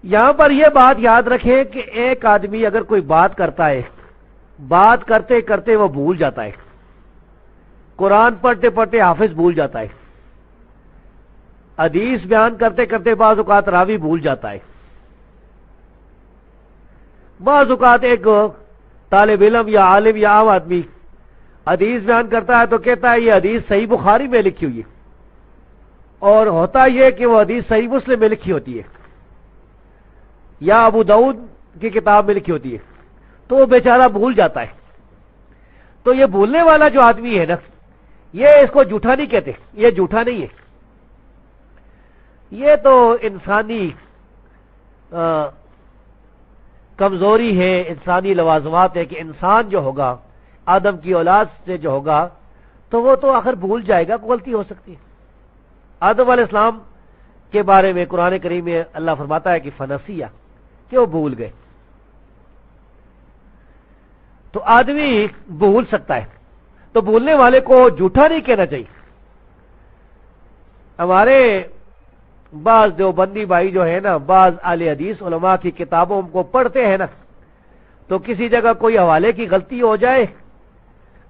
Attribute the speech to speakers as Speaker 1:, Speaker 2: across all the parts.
Speaker 1: یہاں پر یہ بات یاد رکھیں کہ ایک آدمی اگر کوئی بات کرتا ہے، بات کرتے کرتے وہ بھول جاتا ہے، قرآن پڑھتے پڑھتے حافظ بھول جاتا ہے، حدیث بیان کرتے کرتے بعض اوقات راوی بھول جاتا ہے، بعض اوقات ایک طالب علم یا عالم یا عام آدمی حدیث بیان کرتا ہے تو کہتا ہے یہ حدیث صحیح بخاری میں لکھی ہوئی ہے، اور ہوتا یہ کہ وہ حدیث صحیح مسلم میں لکھی ہوتی ہے یا ابو داؤد کی کتاب میں لکھی ہوتی ہے، تو وہ بیچارہ بھول جاتا ہے۔ تو یہ بھولنے والا جو آدمی ہے نا، یہ اس کو جھوٹا نہیں کہتے، یہ جھوٹا نہیں ہے، یہ تو انسانی کمزوری ہے، انسانی لوازمات ہے کہ انسان جو ہوگا آدم کی اولاد سے جو ہوگا تو وہ تو آخر بھول جائے گا، غلطی ہو سکتی ہے۔ آدم علیہ السلام کے بارے میں قرآن کریم میں اللہ فرماتا ہے کہ فنسیہ، کہ وہ بھول گئے، تو آدمی بھول سکتا ہے، تو بھولنے والے کو جھوٹا نہیں کہنا چاہیے۔ ہمارے بعض دیوبندی بھائی جو ہے نا، بعض اہل حدیث علماء کی کتابوں کو پڑھتے ہیں نا، تو کسی جگہ کوئی حوالے کی غلطی ہو جائے،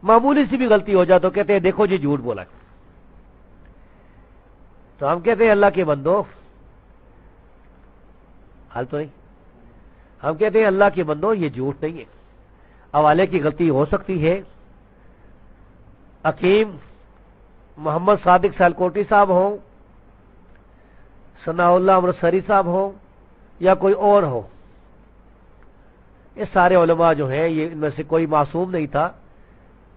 Speaker 1: معمولی سی بھی غلطی ہو جائے تو کہتے ہیں دیکھو جی جھوٹ بولا، تو ہم کہتے ہیں اللہ کے بندو، حال تو نہیں، ہم کہتے ہیں اللہ کے بندو یہ جھوٹ نہیں ہے، حوالے کی غلطی ہو سکتی ہے، حکیم محمد صادق سیالکوٹی صاحب ہوں، ثناء اللہ امرتسری صاحب ہوں، یا کوئی اور ہو، یہ سارے علماء جو ہیں یہ ان میں سے کوئی معصوم نہیں تھا،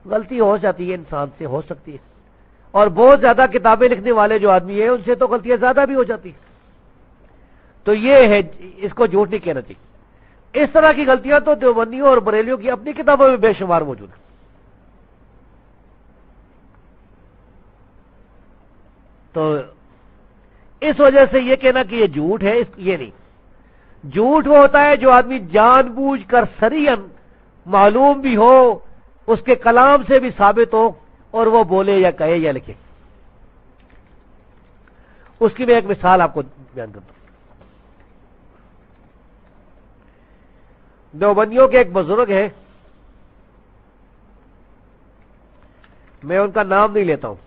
Speaker 1: غلطی ہو جاتی ہے، انسان سے ہو سکتی ہے، اور بہت زیادہ کتابیں لکھنے والے جو آدمی ہیں ان سے تو غلطیاں زیادہ بھی ہو جاتی ہیں، تو یہ ہے، اس کو جھوٹ نہیں کہنا چاہیے۔ اس طرح کی غلطیاں تو دیوبندیوں اور بریلیوں کی اپنی کتابوں میں بے شمار موجود ہیں۔ تو اس وجہ سے یہ کہنا کہ یہ جھوٹ ہے، یہ نہیں، جھوٹ وہ ہوتا ہے جو آدمی جان بوجھ کر سریعن معلوم بھی ہو، اس کے کلام سے بھی ثابت ہو، اور وہ بولے یا کہے یا لکھے۔ اس کی میں ایک مثال آپ کو بیان کرتا ہوں۔ دیوبندیوں کے ایک بزرگ ہیں، میں ان کا نام نہیں لیتا ہوں،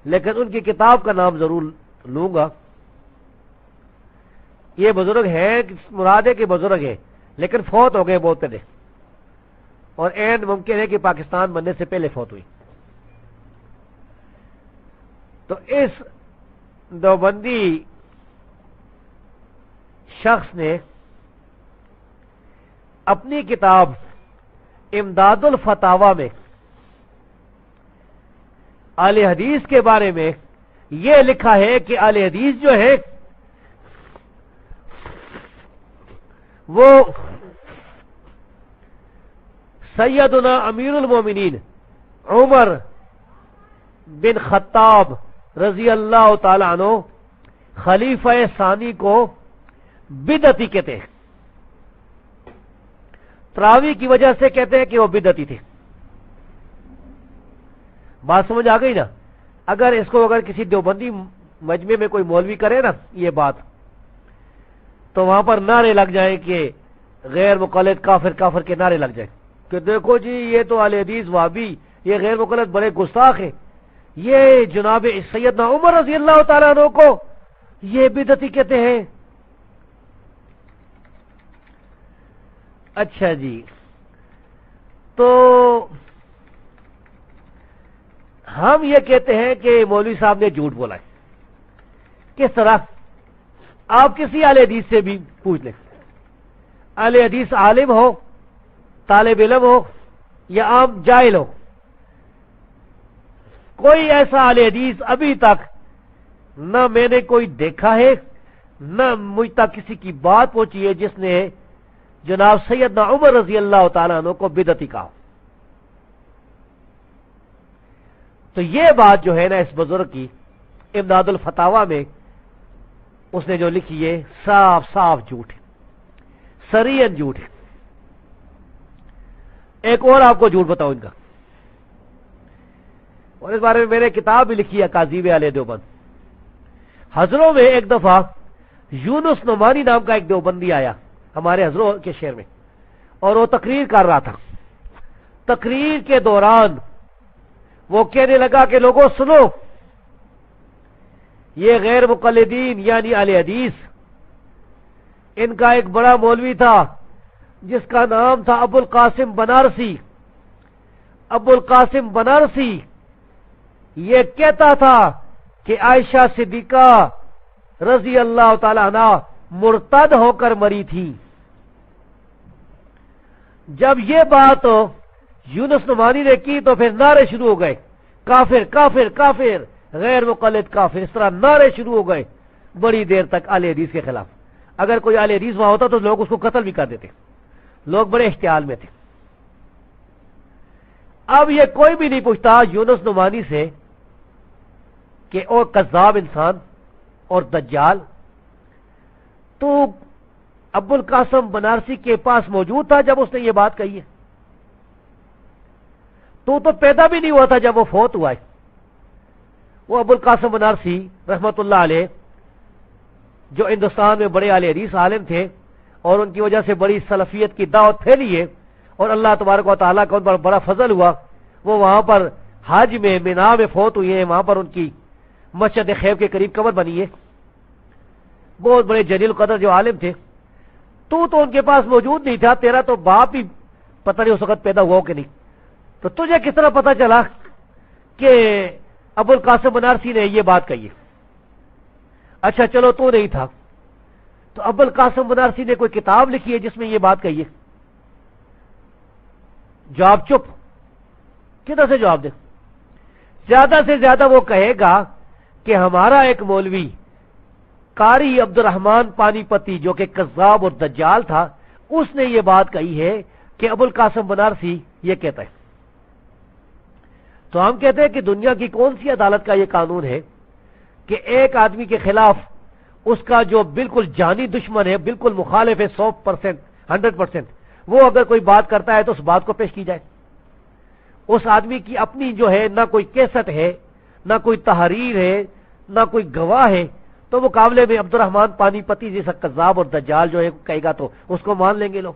Speaker 1: لیکن ان کی کتاب کا نام ضرور لوں گا۔ یہ بزرگ ہیں، مراد ہے کہ بزرگ ہیں، لیکن فوت ہو گئے بہت پہلے، اور اینڈ ممکن ہے کہ پاکستان بننے سے پہلے فوت ہوئی۔ تو اس دیوبندی شخص نے اپنی کتاب امداد الفتاوی میں اہل حدیث کے بارے میں یہ لکھا ہے کہ اہل حدیث جو ہے وہ سیدنا امیر المومنین عمر بن خطاب رضی اللہ تعالی عنہ خلیفہ ثانی کو بدعتی کہتے ہیں، تراوی کی وجہ سے کہتے ہیں کہ وہ بدعتی تھے۔ بات سمجھ آ گئی نا؟ اگر کسی دیوبندی مجمع میں کوئی مولوی کرے نا یہ بات، تو وہاں پر نعرے لگ جائیں کہ غیر مقلد کافر کافر کے نعرے لگ جائیں کہ دیکھو جی یہ تو اہل حدیث وہابی، یہ غیر مقلد بڑے گستاخ ہیں، یہ جناب سیدنا عمر رضی اللہ تعالیٰ عنہ کو یہ بدعتی کہتے ہیں۔ اچھا جی، تو ہم یہ کہتے ہیں کہ مولوی صاحب نے جھوٹ بولا ہے۔ کس طرح؟ آپ کسی اہل حدیث سے بھی پوچھ لیں، اہل حدیث عالم ہو، طالب علم ہو یا عام جاہل ہو، کوئی ایسا اہل حدیث ابھی تک نہ میں نے کوئی دیکھا ہے، نہ مجھ تک کسی کی بات پہنچی ہے جس نے جناب سیدنا عمر رضی اللہ تعالیٰ عنہ کو بدعتی کہا۔ تو یہ بات جو ہے نا اس بزرگ کی امداد الفتاوی میں اس نے جو لکھی ہے صاف صاف جھوٹ ہے، سریعن جھوٹ ہے۔ ایک اور آپ کو جھوٹ بتاؤں ان کا، اور اس بارے میں میں نے کتاب بھی لکھی ہے، اکاذیب اہل دیوبند۔ حضروں میں ایک دفعہ یونس نعمانی نام کا ایک دیوبندی آیا ہمارے حضرت کے شہر میں، اور وہ تقریر کر رہا تھا۔ تقریر کے دوران وہ کہنے لگا کہ لوگوں سنو، یہ غیر مقلدین یعنی اہل حدیث، ان کا ایک بڑا مولوی تھا جس کا نام تھا ابو القاسم بنارسی۔ ابو القاسم بنارسی یہ کہتا تھا کہ عائشہ صدیقہ رضی اللہ تعالی عنہ مرتد ہو کر مری تھی۔ جب یہ بات یونس نعمانی نے کی تو پھر نعرے شروع ہو گئے، کافر کافر کافر، غیر مقلد کافر، اس طرح نعرے شروع ہو گئے بڑی دیر تک اہل حدیث کے خلاف۔ اگر کوئی اہل حدیث وہاں ہوتا تو لوگ اس کو قتل بھی کر دیتے، لوگ بڑے احتیاط میں تھے۔ اب یہ کوئی بھی نہیں پوچھتا یونس نعمانی سے کہ او کذاب انسان اور دجال، تو ابو القاسم بنارسی کے پاس موجود تھا جب اس نے یہ بات کہی ہے؟ تو پیدا بھی نہیں ہوا تھا جب وہ فوت ہوا ہے۔ وہ ابو القاسم بنارسی رحمت اللہ علیہ جو ہندوستان میں بڑے اہل حدیث عالم تھے اور ان کی وجہ سے بڑی سلفیت کی دعوت پھیلی ہے، اور اللہ تبارک و تعالیٰ کا ان پر بڑا فضل ہوا، وہ وہاں پر حج میں مینا میں فوت ہوئی ہیں، وہاں پر ان کی مسجد خیب کے قریب قبر بنی ہے۔ بہت بڑے جلیل قدر جو عالم تھے، تو ان کے پاس موجود نہیں تھا، تیرا تو باپ ہی پتہ نہیں اس وقت پیدا ہوا کہ نہیں، تو تجھے کس طرح پتا چلا کہ ابو القاسم بنارسی نے یہ بات کہی ہے؟ اچھا چلو تو نہیں تھا، تو ابو القاسم بنارسی نے کوئی کتاب لکھی ہے جس میں یہ بات کہی ہے؟ جواب چپ، کدھر سے جواب دے؟ زیادہ سے زیادہ وہ کہے گا کہ ہمارا ایک مولوی قاری عبد الرحمن پانی پتی جو کہ کذاب اور دجال تھا، اس نے یہ بات کہی ہے کہ ابو القاسم بنارسی یہ کہتا ہے۔ تو ہم کہتے ہیں کہ دنیا کی کون سی عدالت کا یہ قانون ہے کہ ایک آدمی کے خلاف اس کا جو بالکل جانی دشمن ہے، بالکل مخالف ہے 100%، 100%، وہ اگر کوئی بات کرتا ہے تو اس بات کو پیش کی جائے؟ اس آدمی کی اپنی جو ہے نہ کوئی کیسٹ ہے، نہ کوئی تحریر ہے، نہ کوئی گواہ ہے، تو مقابلے میں عبد الرحمن پانی پتی جیسا کذاب اور دجال جو ہے کہے گا تو اس کو مان لیں گے لوگ۔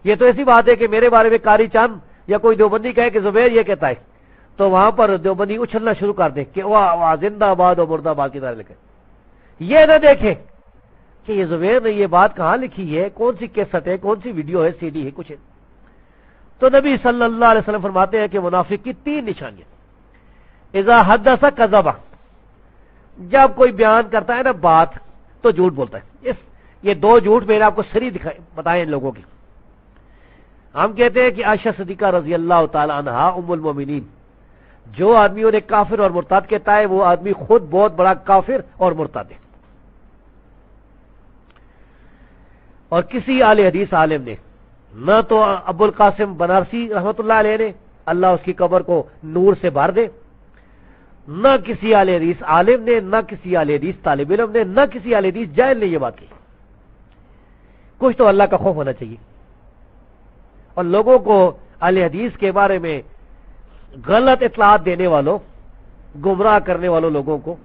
Speaker 1: یہ تو ایسی بات ہے کہ میرے بارے میں قاری چاند یا کوئی دیوبندی کہے کہ زبیر یہ کہتا ہے، تو وہاں پر دیوبندی اچھلنا شروع کر دے کہ واہ زندہ آباد اور مردہ آباد کی طرح لکھے۔ یہ نہ دیکھے کہ یہ زبیر نے یہ بات کہاں لکھی ہے، کون سی کیسٹ ہے، کون سی ویڈیو ہے، سی ڈی ہے، کچھ ہے۔ تو نبی صلی اللہ علیہ وسلم فرماتے ہیں کہ منافق کی 3 نشانیاں: اذا حدث کذب، جب کوئی بیان کرتا ہے نا بات تو جھوٹ بولتا ہے۔ یہ 2 جھوٹ میں نے آپ کو سری بتائے ان لوگوں کی۔ ہم کہتے ہیں کہ عائشہ صدیقہ رضی اللہ تعالی عنہا ام المومنین، جو آدمی انہیں کافر اور مرتد کہتا ہے وہ آدمی خود بہت بڑا کافر اور مرتد ہے۔ اور کسی اہل حدیث عالم نے، نہ تو ابو القاسم بنارسی رحمت اللہ علیہ نے، اللہ اس کی قبر کو نور سے بھر دے، نہ کسی اہل حدیث عالم نے، نہ کسی اہل حدیث طالب علم نے، نہ کسی اہل حدیث جاہل نے یہ بات کی۔ کچھ تو اللہ کا خوف ہونا چاہیے۔ اور لوگوں کو اہل حدیث کے بارے میں غلط اطلاعات دینے والوں، گمراہ کرنے والوں لوگوں کو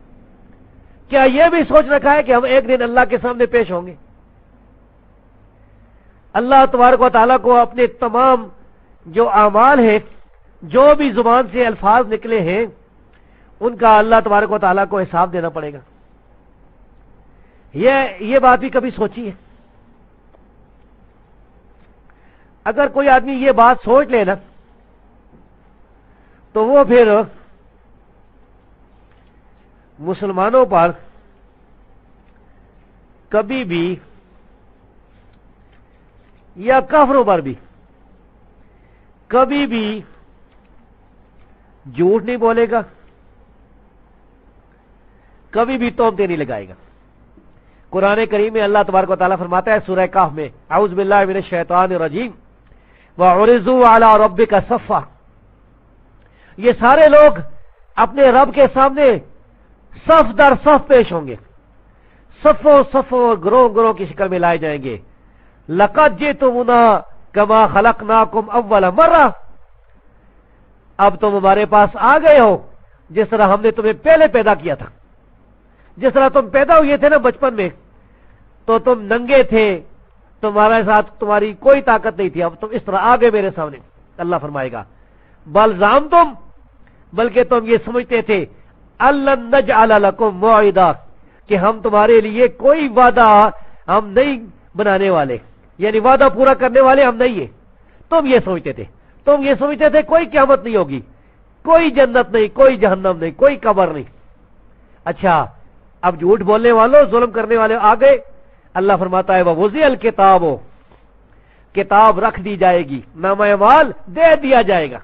Speaker 1: کیا یہ بھی سوچ رکھا ہے کہ ہم ایک دن اللہ کے سامنے پیش ہوں گے؟ اللہ تبارک و تعالیٰ کو اپنے تمام جو اعمال ہیں، جو بھی زبان سے الفاظ نکلے ہیں، ان کا اللہ تبارک و تعالیٰ کو حساب دینا پڑے گا۔ یہ بات بھی کبھی سوچی ہے؟ اگر کوئی آدمی یہ بات سوچ لے نا تو وہ پھر مسلمانوں پر کبھی بھی یا کافروں پر بھی کبھی بھی جھوٹ نہیں بولے گا، کبھی بھی تہمتیں نہیں لگائے گا۔ قرآن کریم میں اللہ تبارک و تعالیٰ فرماتا ہے سورہ کہف میں، اعوذ باللہ من الشیطان الرجیم، وَعُرِضُوا عَلَىٰ رَبِّكَ صَفًّا، یہ سارے لوگ اپنے رب کے سامنے صف در صف پیش ہوں گے، صفوں صفوں اور گروہ گروہ کی شکل میں لائے جائیں گے۔ لَقَدْ جِئْتُمُونَا كَمَا خَلَقْنَاكُمْ أَوَّلَ مَرَّةٍ، اب تم ہمارے پاس آ گئے ہو جس طرح ہم نے تمہیں پہلے پیدا کیا تھا۔ جس طرح تم پیدا ہوئے تھے نا بچپن میں، تو تم ننگے تھے، تمہارے ساتھ تمہاری کوئی طاقت نہیں تھی، اب تم اس طرح آ گئے میرے سامنے۔ اللہ فرمائے گا بل زعمتم، بلکہ تم یہ سمجھتے تھے الن نجعل لکم موعدا، کہ ہم تمہارے لیے کوئی وعدہ ہم نہیں بنانے والے، یعنی وعدہ پورا کرنے والے ہم نہیں ہیں۔ تم یہ سمجھتے تھے، تم یہ سمجھتے تھے کوئی قیامت نہیں ہوگی، کوئی جنت نہیں، کوئی جہنم نہیں، کوئی قبر نہیں۔ اچھا اب جھوٹ بولنے والوں، ظلم کرنے والے آ گئے۔ اللہ فرماتا ہے وَوُضِعَ الْكِتَابُ، کتاب رکھ دی جائے گی، نامہ اعمال دے دیا جائے گا۔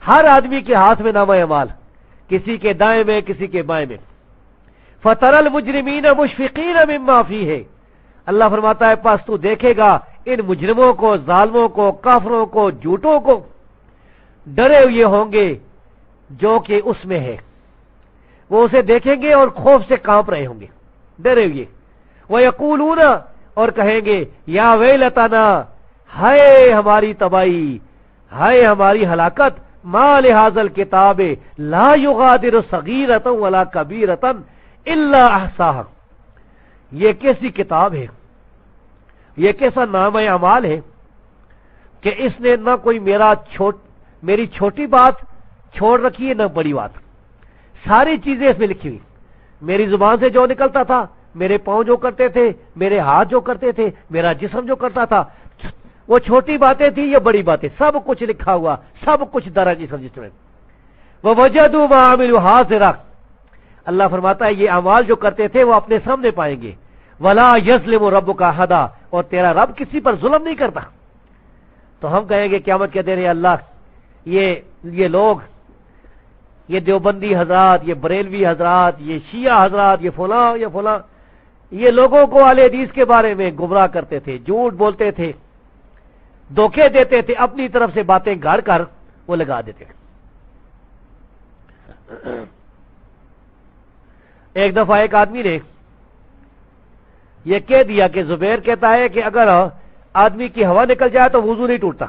Speaker 1: ہر آدمی کے ہاتھ میں نامہ اعمال، کسی کے دائیں میں، کسی کے بائیں میں۔ فَتَرَى الْمُجْرِمِينَ مُشْفِقِينَ مِمَّا فِيهِ، اللہ فرماتا ہے پس تو دیکھے گا ان مجرموں کو، ظالموں کو، کافروں کو، جھوٹوں کو ڈرے ہوئے ہوں گے جو کہ اس میں ہے، وہ اسے دیکھیں گے اور خوف سے کانپ رہے ہوں گے، ڈرے ہوئے۔ وَيَقُولُونَ، اور کہیں گے یا ویلتنا، ہائے ہماری تباہی، ہائے ہماری ہلاکت، ما لہذا الکتاب لا یغادر صغیرۃ ولا کبیرۃ الا احصاها، یہ کیسی کتاب ہے، یہ کیسا نامہ اعمال ہے کہ اس نے نہ کوئی میری چھوٹی بات چھوڑ رکھی ہے، نہ بڑی بات، ساری چیزیں اس میں لکھی ہوئی۔ میری زبان سے جو نکلتا تھا، میرے پاؤں جو کرتے تھے، میرے ہاتھ جو کرتے تھے، میرا جسم جو کرتا تھا، وہ چھوٹی باتیں تھیں یا بڑی باتیں، سب کچھ لکھا ہوا، سب کچھ درج اس رجسٹر میں۔ وَوَجَدُوا مَا عَمِلُوا حَاضِرًا، اللہ فرماتا ہے یہ اعمال جو کرتے تھے وہ اپنے سامنے پائیں گے۔ وَلَا يَظْلِمُ رَبُّكَ أَحَدًا، اور تیرا رب کسی پر ظلم نہیں کرتا۔ تو ہم کہیں گے قیامت کے دن اللہ یہ لوگ، یہ دیوبندی حضرات، یہ بریلوی حضرات، یہ شیعہ حضرات، یہ فلاں، یہ لوگوں کو اہل حدیث کے بارے میں گمراہ کرتے تھے، جھوٹ بولتے تھے، دھوکے دیتے تھے، اپنی طرف سے باتیں گھڑ کر وہ لگا دیتے تھے۔ ایک دفعہ ایک آدمی نے یہ کہہ دیا کہ زبیر کہتا ہے کہ اگر آدمی کی ہوا نکل جائے تو وضو نہیں ٹوٹتا۔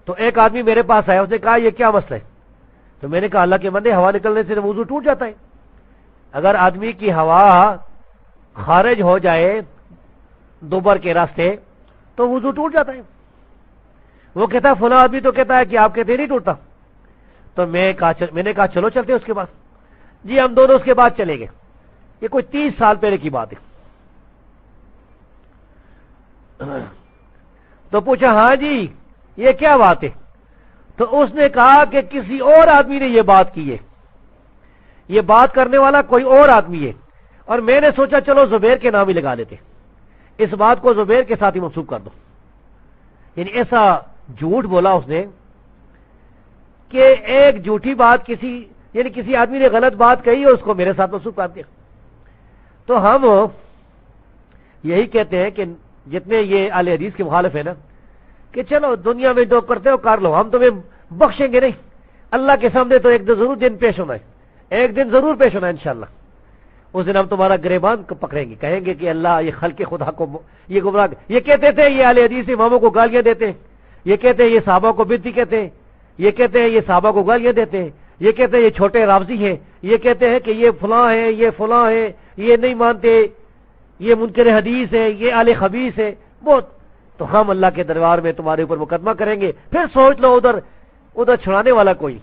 Speaker 1: تو ایک آدمی میرے پاس آیا، اس نے کہا یہ کیا مسئلہ ہے؟ تو میں نے کہا اللہ کے بندے، ہوا نکلنے سے وضو ٹوٹ جاتا ہے۔ اگر آدمی کی ہوا خارج ہو جائے دوبر کے راستے تو وضو ٹوٹ جاتا ہے۔ وہ کہتا ہے فلاں آدمی تو کہتا ہے کہ آپ کہتے نہیں ٹوٹتا۔ تو میں نے کہا چلو چلتے اس کے بعد۔ جی ہم دونوں اس کے بعد چلے گئے، یہ کوئی 30 سال پہلے کی بات ہے۔ تو پوچھا ہاں جی یہ کیا بات ہے؟ تو اس نے کہا کہ کسی اور آدمی نے یہ بات کی ہے، یہ بات کرنے والا کوئی اور آدمی ہے، اور میں نے سوچا چلو زبیر کے نام ہی لگا لیتے، اس بات کو زبیر کے ساتھ ہی منسوب کر دو۔ یعنی ایسا جھوٹ بولا اس نے کہ ایک جھوٹی بات کسی آدمی نے غلط بات کہی اور اس کو میرے ساتھ منسوب کر دیا۔ تو ہم یہی کہتے ہیں کہ جتنے یہ اہل حدیث کے مخالف ہیں نا، کہ چلو دنیا میں جو کرتے ہو کر لو، ہم تمہیں بخشیں گے نہیں، اللہ کے سامنے تو ایک ضرور دن پیش ہونا ہے، ایک دن ضرور پیش ہونا ہے انشاءاللہ۔ اس دن ہم تمہارا گریبان پکڑیں گے، کہیں گے کہ اللہ یہ خلق خدا کو یہ گمراہ، یہ کہتے تھے یہ اہل حدیث اماموں کو گالیاں دیتے ہیں، یہ کہتے ہیں یہ صحابہ کو بدعتی کہتے ہیں، یہ کہتے ہیں یہ صحابہ کو گالیاں دیتے ہیں، یہ کہتے ہیں یہ چھوٹے رافضی ہیں، یہ کہتے ہیں کہ یہ فلاں ہیں، یہ فلاں ہیں، یہ نہیں مانتے، یہ منکر حدیث ہے، یہ اہل خبیث ہے بہت۔ تو ہم اللہ کے دربار میں تمہارے اوپر مقدمہ کریں گے، پھر سوچ لو ادھر چھڑانے والا کوئی